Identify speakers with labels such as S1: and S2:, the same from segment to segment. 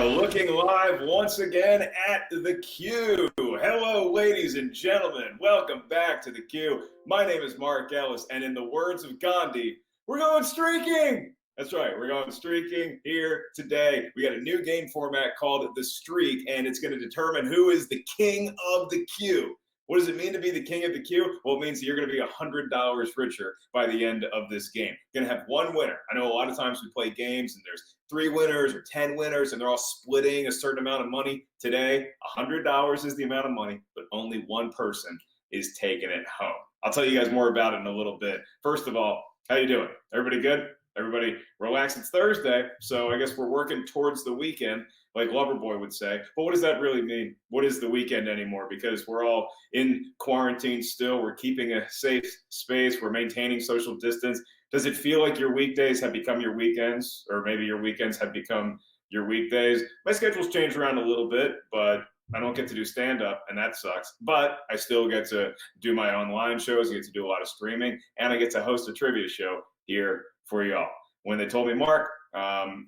S1: Looking live once again at the Q. Hello, ladies and gentlemen. Welcome back to the Q. My name is Mark Ellis, and in the words of Gandhi, we're going streaking. That's right, we're going streaking here today. We got a new game format called the Streak, and it's going to determine who is the king of the Q. What does it mean to be the king of the Q? Well, it means that you're going to be $100 richer by the end of this game. You're going to have one winner. I know a lot of times we play games and there's 3 winners or 10 winners and they're all splitting a certain amount of money. Today, $100 is the amount of money, but only one person is taking it home. I'll tell you guys more about it in a little bit. First of all, how you doing? Everybody good? Everybody relax. It's Thursday, so I guess we're working towards the weekend, like Loverboy would say. But what does that really mean? What is the weekend anymore? Because we're all in quarantine still. We're keeping a safe space. We're maintaining social distance. Does it feel like your weekdays have become your weekends, or maybe your weekends have become your weekdays? My schedule's changed around a little bit, but I don't get to do stand-up, and that sucks. But I still get to do my online shows. I get to do a lot of streaming, and I get to host a trivia show here for y'all. When they told me, Mark,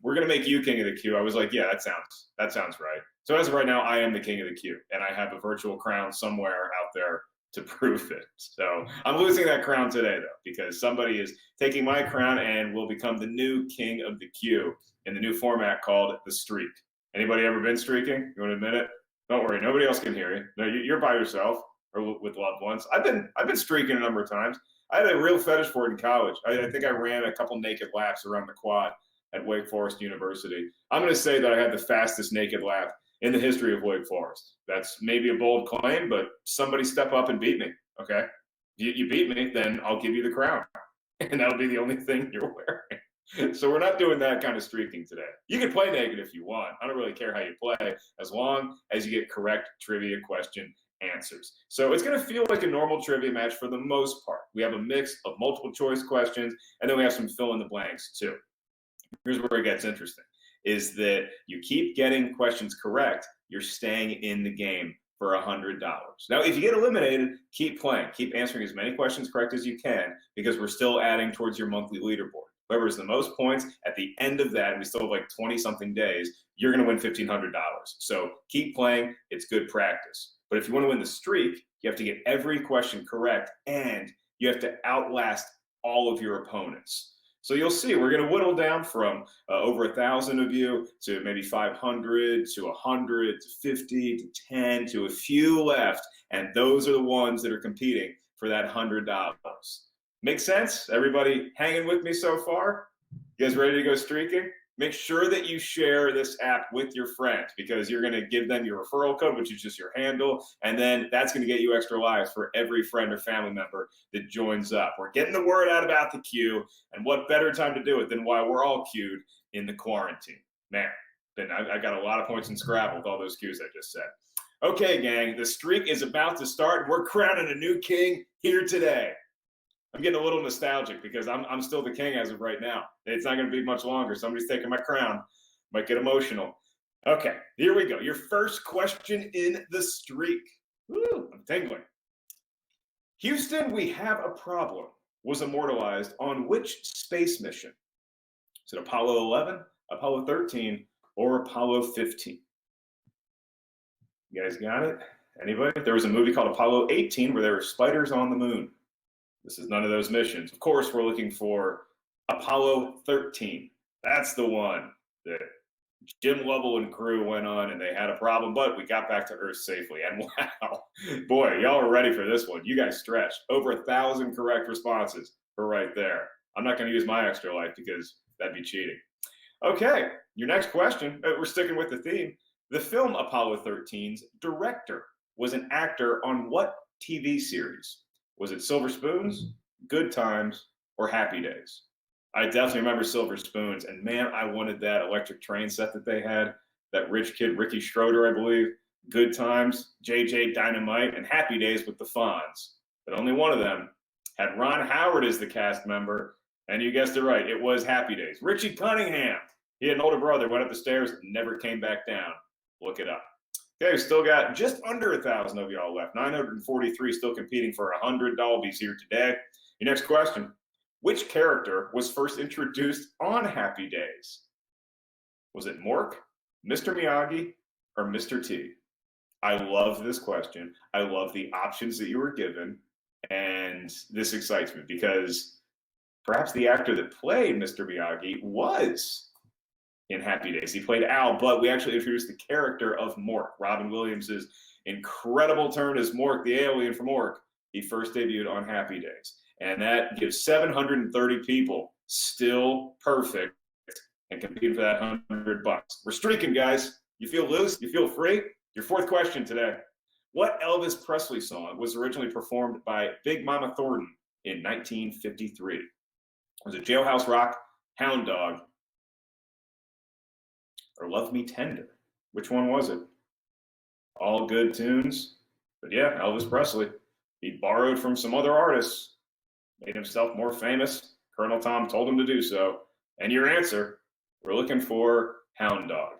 S1: we're going to make you king of the Q, I was like, yeah, that sounds right. So as of right now, I am the king of the Q, and I have a virtual crown somewhere out there to prove it. So I'm losing that crown today, though, because somebody is taking my crown and will become the new king of the queue in the new format called the streak. Anybody ever been streaking? You want to admit it? Don't worry, nobody else can hear you. No, you're by yourself or with loved ones. I've been streaking a number of times. I had a real fetish for it in college. I think I ran a couple naked laps around the quad at Wake Forest University. I'm going to say that I had the fastest naked lap in the history of Wake Forest. That's maybe a bold claim, but somebody step up and beat me, okay? You beat me, then I'll give you the crown. And that'll be the only thing you're wearing. So we're not doing that kind of streaking today. You can play naked if you want. I don't really care how you play, as long as you get correct trivia question answers. So it's going to feel like a normal trivia match for the most part. We have a mix of multiple choice questions, and then we have some fill in the blanks too. Here's where it gets interesting, is that you keep getting questions correct, you're staying in the game for $100. Now, if you get eliminated, keep playing. Keep answering as many questions correct as you can, because we're still adding towards your monthly leaderboard. Whoever has the most points at the end of that, and we still have like 20-something days, you're going to win $1,500. So keep playing. It's good practice. But if you want to win the streak, you have to get every question correct, and you have to outlast all of your opponents. So you'll see, we're going to whittle down from over 1,000 of you to maybe 500 to 100 to 50 to 10 to a few left, and those are the ones that are competing for that $100. Make sense? Everybody hanging with me so far? You guys ready to go streaking? Make sure that you share this app with your friends, because you're going to give them your referral code, which is just your handle, and then that's going to get you extra lives for every friend or family member that joins up. We're getting the word out about the queue, and what better time to do it than while we're all queued in the quarantine. Man, I got a lot of points in Scrabble with all those cues I just said. Okay, gang, the streak is about to start. We're crowning a new king here today. I'm getting a little nostalgic because I'm still the king as of right now. It's not going to be much longer. Somebody's taking my crown. Might get emotional. Okay, here we go. Your first question in the streak. Woo, I'm tingling. Houston, we have a problem was immortalized on which space mission? Is it Apollo 11, Apollo 13, or Apollo 15? You guys got it? Anybody? There was a movie called Apollo 18 where there were spiders on the moon. This is none of those missions. Of course, we're looking for Apollo 13. That's the one that Jim Lovell and crew went on, and they had a problem, but we got back to Earth safely. And wow, boy, y'all are ready for this one. You guys stretched. Over 1,000 correct responses for right there. I'm not going to use my extra life because that'd be cheating. Okay, your next question. We're sticking with the theme. The film Apollo 13's director was an actor on what TV series? Was it Silver Spoons, Good Times, or Happy Days? I definitely remember Silver Spoons, and man, I wanted that electric train set that they had, that rich kid, Ricky Schroeder, I believe, Good Times, JJ Dynamite, and Happy Days with the Fonz. But only one of them had Ron Howard as the cast member, and you guessed it right, it was Happy Days. Richie Cunningham, he had an older brother, went up the stairs, never came back down. Look it up. Okay, still got just under 1,000 of y'all left. 943 still competing for $100 here today. Your next question. Which character was first introduced on Happy Days? Was it Mork, Mr. Miyagi, or Mr. T? I love this question. I love the options that you were given, and this excites me because perhaps the actor that played Mr. Miyagi was in Happy Days. He played Al, but we actually introduced the character of Mork. Robin Williams' incredible turn as Mork, the alien from Mork. He first debuted on Happy Days. And that gives 730 people still perfect and competing for that $100. We're streaking, guys. You feel loose? You feel free? Your fourth question today. What Elvis Presley song was originally performed by Big Mama Thornton in 1953? Was it Jailhouse Rock, Hound Dog, or Love Me Tender? Which one was it? All good tunes. But yeah, Elvis Presley. He borrowed from some other artists, made himself more famous. Colonel Tom told him to do so. And your answer, we're looking for Hound Dog.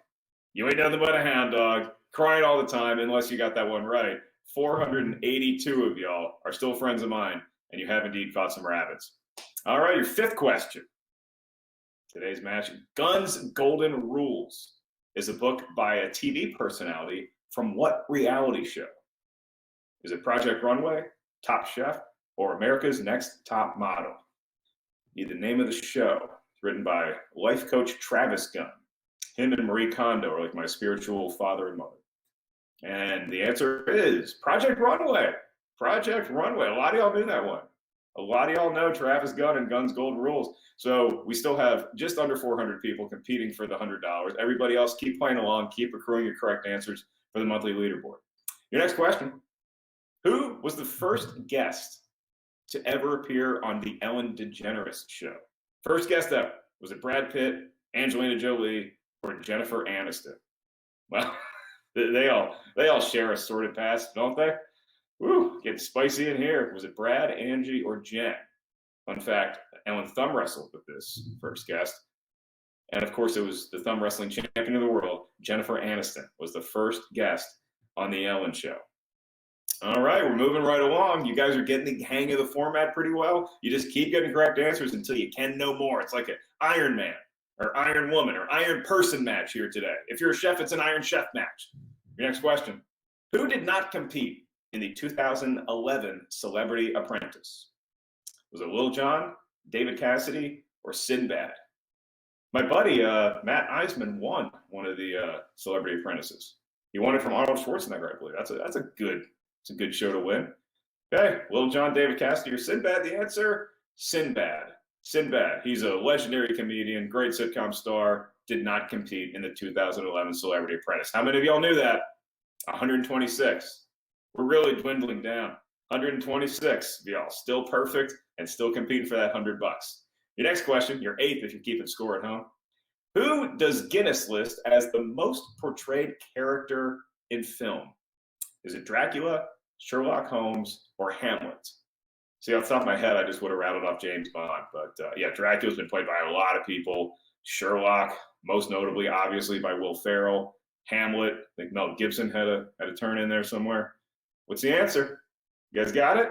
S1: You ain't nothing but a hound dog, crying all the time unless you got that one right. 482 of y'all are still friends of mine, and you have indeed caught some rabbits. All right, your fifth question. Today's match, Guns Golden Rules, is a book by a TV personality from what reality show? Is it Project Runway, Top Chef, or America's Next Top Model? Need the name of the show. It's written by life coach Travis Gunn. Him and Marie Kondo are like my spiritual father and mother. And the answer is Project Runway. Project Runway. A lot of y'all knew that one. A lot of y'all know Travis Gunn and Gunn's Golden Rules. So we still have just under 400 people competing for the $100. Everybody else, keep playing along, keep accruing your correct answers for the monthly leaderboard. Your next question. Who was the first guest to ever appear on the Ellen DeGeneres show? First guest ever. Was it Brad Pitt, Angelina Jolie, or Jennifer Aniston? Well, they all share a sordid past, don't they? Woo, getting spicy in here. Was it Brad, Angie, or Jen? Fun fact, Ellen thumb wrestled with this first guest. And of course, it was the thumb wrestling champion of the world, Jennifer Aniston, was the first guest on the Ellen show. All right, we're moving right along. You guys are getting the hang of the format pretty well. You just keep getting correct answers until you can no more. It's like an Iron Man or Iron Woman or Iron Person match here today. If you're a chef, it's an Iron Chef match. Your next question. Who did not compete in the 2011 Celebrity Apprentice? Was it Lil Jon, David Cassidy, or Sinbad? My buddy, Matt Eisman, won one of the Celebrity Apprentices. He won it from Arnold Schwarzenegger, I believe. That's a good show to win. Okay, Lil Jon, David Cassidy, or Sinbad? The answer, Sinbad. Sinbad. He's a legendary comedian, great sitcom star, did not compete in the 2011 Celebrity Apprentice. How many of y'all knew that? 126. We're really dwindling down. 126 of y'all, still perfect and still competing for that $100. Your next question, your eighth if you're keeping score at home. Who does Guinness list as the most portrayed character in film? Is it Dracula, Sherlock Holmes, or Hamlet? See, off the top of my head, I just would have rattled off James Bond. But yeah, Dracula's been played by a lot of people. Sherlock, most notably, obviously, by Will Ferrell. Hamlet, I think Mel Gibson had a turn in there somewhere. What's the answer? You guys got it?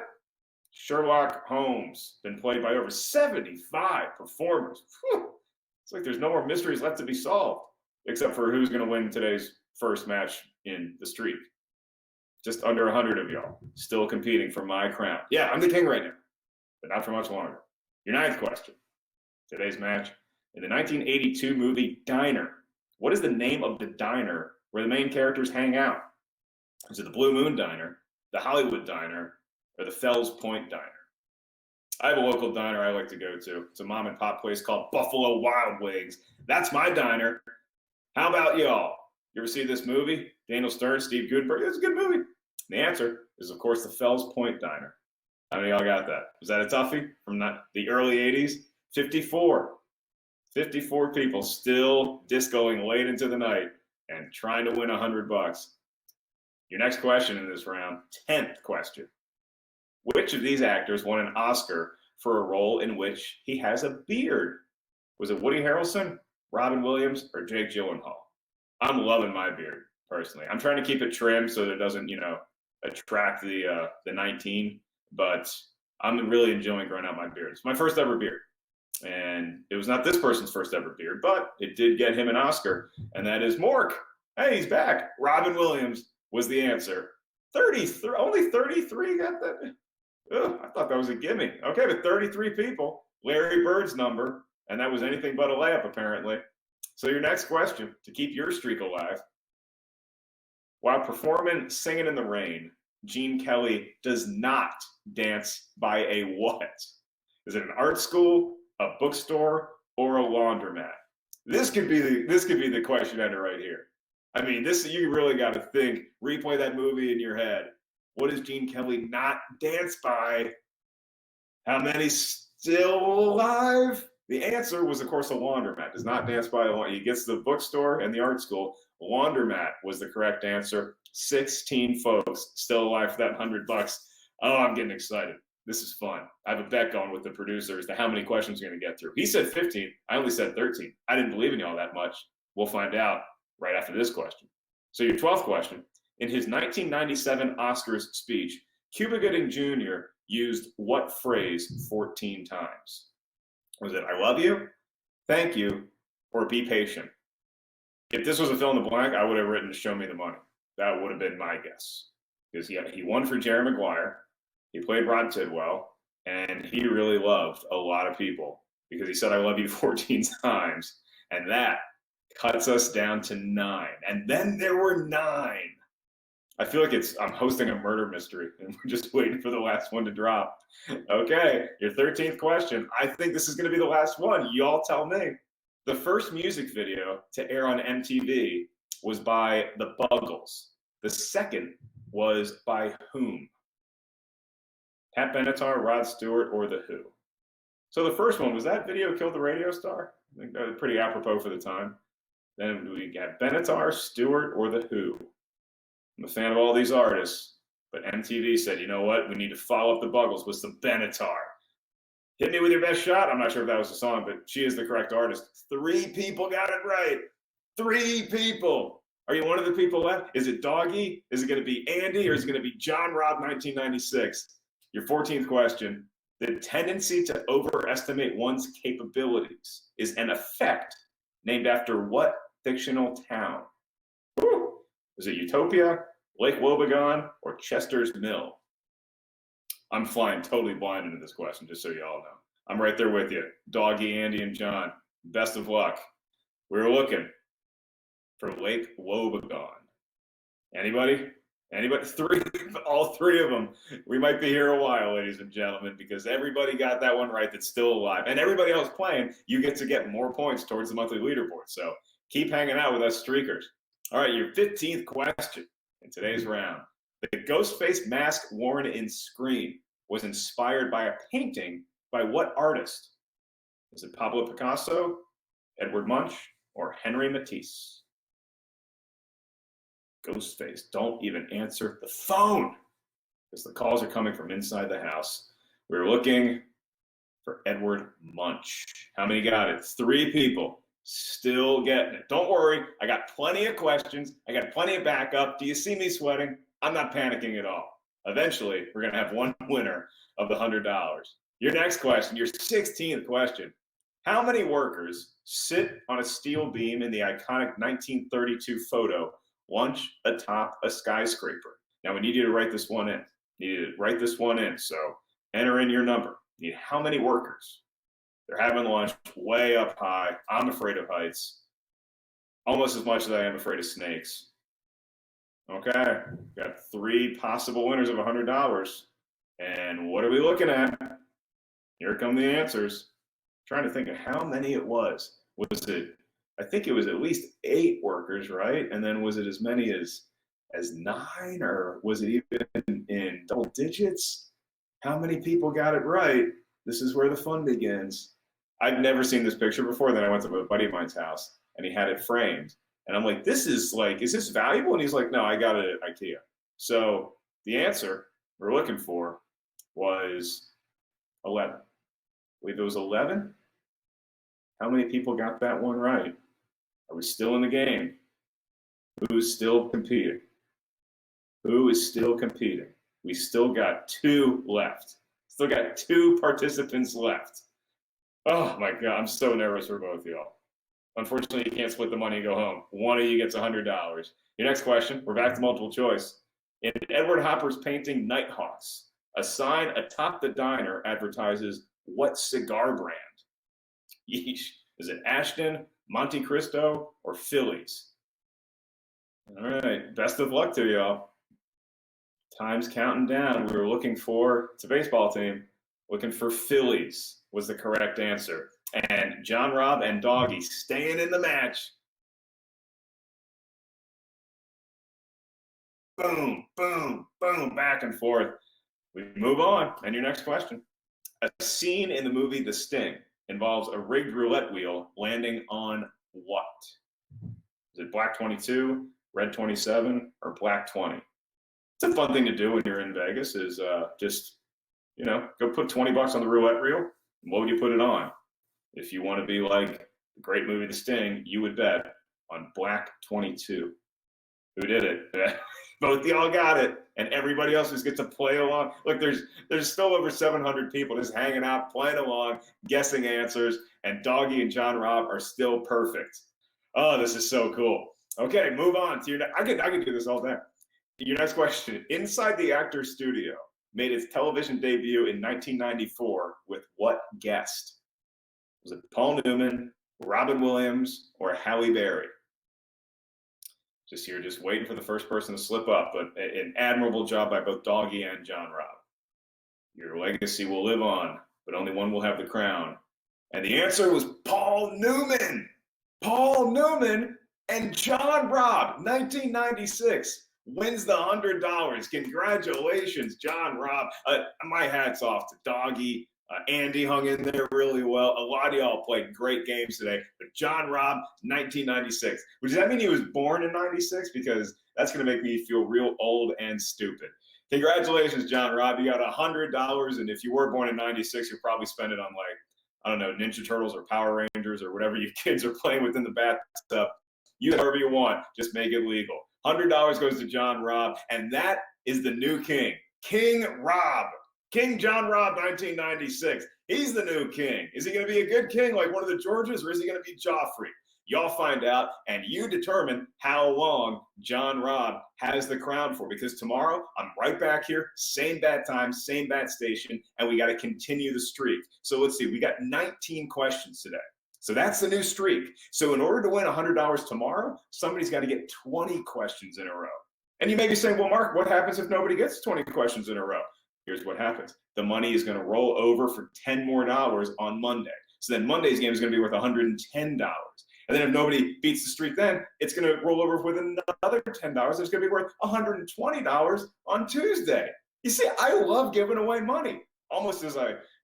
S1: Sherlock Holmes, been played by over 75 performers. Whew. It's like there's no more mysteries left to be solved, except for who's going to win today's first match in the streak. Just under 100 of y'all still competing for my crown. Yeah, I'm the king right now, but not for much longer. Your ninth question. Today's match. In the 1982 movie Diner, what is the name of the diner where the main characters hang out? Is it the Blue Moon Diner, the Hollywood Diner, or the Fells Point Diner? I have a local diner I like to go to. It's a mom and pop place called Buffalo Wild Wings. That's my diner. How about y'all? You ever see this movie? Daniel Stern, Steve Guttenberg. It's a good movie. The answer is, of course, the Fells Point Diner. How many of y'all got that? Was that a toughie from the early 80s? 54. 54 people still discoing late into the night and trying to win $100. Your next question in this round, 10th question. Which of these actors won an Oscar for a role in which he has a beard? Was it Woody Harrelson, Robin Williams, or Jake Gyllenhaal? I'm loving my beard, personally. I'm trying to keep it trim so that it doesn't, attract the 19, but I'm really enjoying growing out my beard. It's my first ever beard. And it was not this person's first ever beard, but it did get him an Oscar, and that is Mork. Hey, he's back. Robin Williams was the answer. 33, only 33 got that. Ugh, I thought that was a gimme. Okay, but 33 people, Larry Bird's number, and that was anything but a layup, apparently. So your next question, to keep your streak alive. While performing Singing in the Rain, Gene Kelly does not dance by a what? Is it an art school, a bookstore, or a laundromat? This could be the question ender right here. I mean, this, you really got to think, replay that movie in your head. What does Gene Kelly not dance by? How many still alive? The answer was, of course, a laundromat. Does not dance by a laundromat. He gets the bookstore and the art school. Laundromat was the correct answer. 16 folks still alive for that $100. Oh, I'm getting excited. This is fun. I have a bet going with the producer as to how many questions we're going to get through. He said 15. I only said 13. I didn't believe in y'all that much. We'll find out right after this question. So your 12th question. In his 1997 Oscars speech, Cuba Gooding Jr. used what phrase 14 times? Was it, I love you, thank you, or be patient? If this was a fill in the blank, I would have written show me the money. That would have been my guess. Because he won for Jerry Maguire. He played Rod Tidwell, and he really loved a lot of people because he said, "I love you" 14 times. And that cuts us down to 9. And then there were 9. I feel like I'm hosting a murder mystery and we're just waiting for the last one to drop. Okay, your 13th question. I think this is going to be the last one. Y'all tell me. The first music video to air on MTV was by the Buggles. The second was by whom? Pat Benatar, Rod Stewart, or The Who? So the first one, was that video Killed the Radio Star? I think that was pretty apropos for the time. Then we got Benatar, Stewart, or The Who. I'm a fan of all these artists, but MTV said, you know what? We need to follow up the Buggles with some Benatar. Hit me with your best shot. I'm not sure if that was the song, but she is the correct artist. 3 people got it right. 3 people. Are you one of the people left? Is it Doggy? Is it going to be Andy? Or is it going to be John Robb 1996? Your 14th question. The tendency to overestimate one's capabilities is an effect named after what fictional town? Woo! Is it Utopia, Lake Wobegon, or Chester's Mill? I'm flying totally blind into this question, just so you all know. I'm right there with you. Doggy, Andy, and John. Best of luck. We're looking for Lake Wobegon. Anybody? Anybody? 3, all 3 of them. We might be here a while, ladies and gentlemen, because everybody got that one right that's still alive. And everybody else playing, you get to get more points towards the monthly leaderboard. So keep hanging out with us streakers. All right, your 15th question in today's round. The ghost face mask worn in Scream was inspired by a painting by what artist? Is it Pablo Picasso, Edward Munch, or Henri Matisse? Ghostface, don't even answer the phone because the calls are coming from inside the house. We're looking for Edward Munch. How many got it? 3 people. Still getting it. Don't worry. I got plenty of questions. I got plenty of backup. Do you see me sweating? I'm not panicking at all. Eventually, we're going to have one winner of the $100. Your next question, your 16th question. How many workers sit on a steel beam in the iconic 1932 photo Lunch atop a skyscraper? Now we need you to write this one in. So enter in your number. You need how many workers? They're having lunch way up high. I'm afraid of heights. Almost as much as I am afraid of snakes. Okay, got 3 possible winners of $100. And what are we looking at? Here come the answers. I'm trying to think of how many it was. Was it? I think it was at least 8 workers, right? And then was it as many as 9, or was it even in double digits? How many people got it right? This is where the fun begins. I've never seen this picture before. Then I went to a buddy of mine's house and he had it framed. And I'm like, is this valuable? And he's like, no, I got it at IKEA. So the answer we're looking for was 11. I believe it was 11. How many people got that one right? Are we still in the game? Who's still competing? Who is still competing? We still got 2 left. Still got 2 participants left. Oh my God, I'm so nervous for both of y'all. Unfortunately, you can't split the money and go home. One of you gets $100. Your next question, we're back to multiple choice. In Edward Hopper's painting Nighthawks, a sign atop the diner advertises what cigar brand? Yeesh. Is it Ashton, Monte Cristo, or Phillies? All right, best of luck to y'all. Time's counting down. We were looking for, it's a baseball team, looking for Phillies was the correct answer. And John Robb and Doggy staying in the match. Boom, boom, boom, back and forth. We move on. And your next question. A scene in the movie The Sting involves a rigged roulette wheel landing on what? Is it black 22, red 27, or black 20? It's a fun thing to do when you're in Vegas is just, go put 20 bucks on the roulette reel. And what would you put it on? If you want to be like the great movie The Sting, you would bet on black 22. Who did it? Both of y'all got it, and everybody else just gets to play along. Look, there's still over 700 people just hanging out, playing along, guessing answers, and Doggy and John Robb are still perfect. Oh, this is so cool. Okay, move on to your next. I could do this all day. Your next question. Inside the actor's studio, made its television debut in 1994 with what guest? Was it Paul Newman, Robin Williams, or Halle Berry? Just waiting for the first person to slip up, but an admirable job by both Doggy and John Robb. Your legacy will live on, but only one will have the crown. And the answer was Paul Newman. Paul Newman and John Robb, 1996, wins the $100. Congratulations, John Robb. My hat's off to Doggy. Andy hung in there really well. A lot of y'all played great games today. But John Robb, 1996. Does that mean he was born in 96? Because that's going to make me feel real old and stupid. Congratulations, John Robb. You got $100. And if you were born in 96, you'll probably spend it on, like, I don't know, Ninja Turtles or Power Rangers or whatever you kids are playing with in the bathtub. You do whatever you want. Just make it legal. $100 goes to John Robb. And that is the new king. King Robb. King John Robb, 1996. He's the new king. Is he going to be a good king like one of the Georges, or is he going to be Joffrey? Y'all find out, and you determine how long John Robb has the crown for, because tomorrow I'm right back here, same bat time, same bat station, and we got to continue the streak. So let's see, we got 19 questions today. So that's the new streak. So in order to win $100 tomorrow, somebody's got to get 20 questions in a row. And you may be saying, well, Mark, what happens if nobody gets 20 questions in a row? Here's what happens. The money is going to roll over for $10 more on Monday. So then Monday's game is going to be worth $110. And then if nobody beats the streak, then it's going to roll over with another $10. It's going to be worth $120 on Tuesday. You see, I love giving away money almost as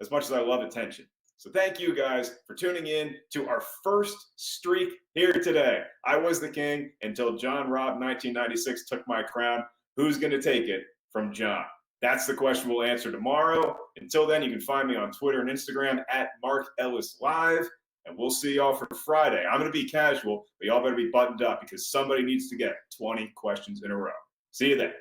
S1: much as I love attention. So thank you guys for tuning in to our first streak here today. I was the king until John Robb, 1996, took my crown. Who's going to take it from John? That's the question we'll answer tomorrow. Until then, you can find me on Twitter and Instagram at Mark Ellis Live, and we'll see y'all for Friday. I'm going to be casual, but y'all better be buttoned up because somebody needs to get 20 questions in a row. See you then.